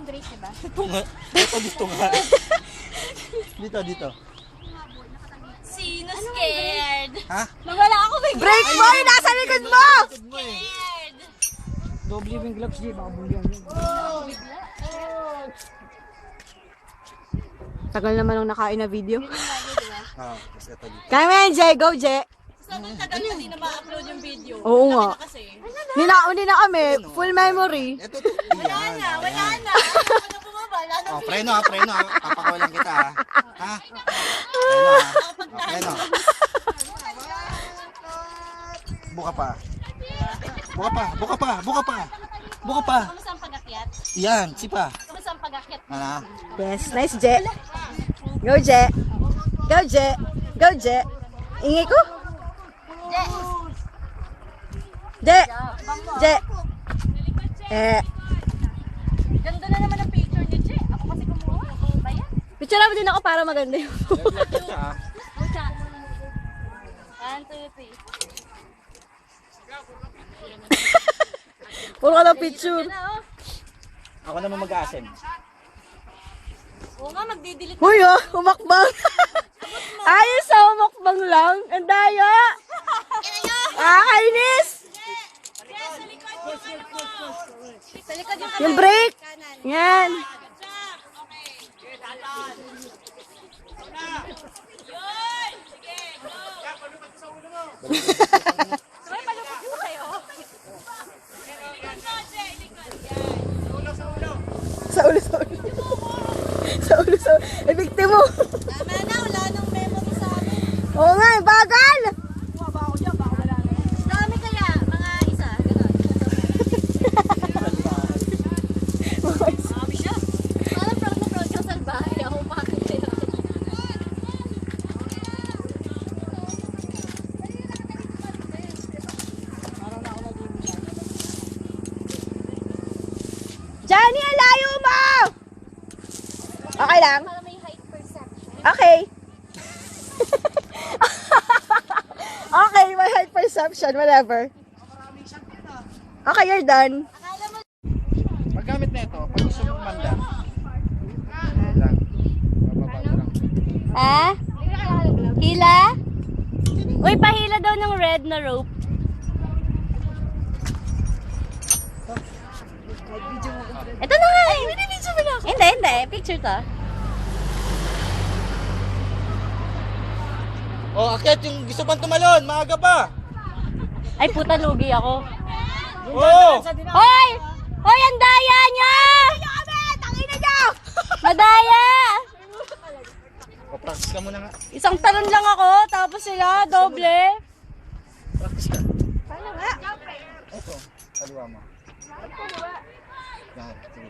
break, diba? Ito nga. Dito nga. Dito. Sino scared? Ha? Nawala ako bigla. Break boy! Nasa likod mo! Scared. Double yung gloves, di. Baka bulihan yun. Tagal naman nung nakain na video. Tapos ito dito. Kaya mo yan, Jay. Go, Jay. Sobrang tagal na di na ma-upload yung video. Oo nga. Kasi. Hindi na kami. Full memory. Ito. Yan. Wala na. Ako na bumaba. Oh, preno ha. Papakawalan kita ha. Ha? Preno ha. Oh, preno. Buka pa. Buka pa. Kamusta ang pag-akyat? Yan, sipa. Kamusta ang pag-akyat? Ano? Yes, nice, Jay. Go, Jay. Go, Jay. Go, Jay. Ingay ko. Jay. Jay. Ganda na naman ang picture ni Jay. Ako kasi kumuha. Ba yan? Picture mo din ako para maganda yun. Mucha. 1, 2, 3. Puro ka ng picture. Ako naman mag-aasin. Oo nga, magdidelete. Huy, oh, umakbang. Ayos, umakbang lang. Ang daya. Kainis. Sa likod yung Yung break. Yan. Sabay palupot mo kayo. Sa ulo. Eh, victim mo. Tama na, wala nang memory sa amin. Oo nga, bagal. Dami kaya, mga isa. Ganon. Dami siya. Parang proud na proud kang salbahe. Ako makakita. Johnny, ang layo mo. Okay lang? Para may height perception. Okay. Okay, my height perception, whatever. Okay, you're done. Akala mo, Paggamit na ito, pag gusto mong manda. Lang. Bababa lang. ha? Hila? Uy, pahila daw ng red na rope. Ito na nga! Ay, video mo na ako. Hindi. Picture to. Oh, akit yung gusto pang tumalon, maaga pa. Ay, puta, lugi ako. Oh! Hoy! Hoy, ang daya niya! Madaya! O, practice ka muna nga. Isang talon lang ako, tapos sila, doble. Practice ka. Paano nga? Ito, kaliwa mo. Yan, sige.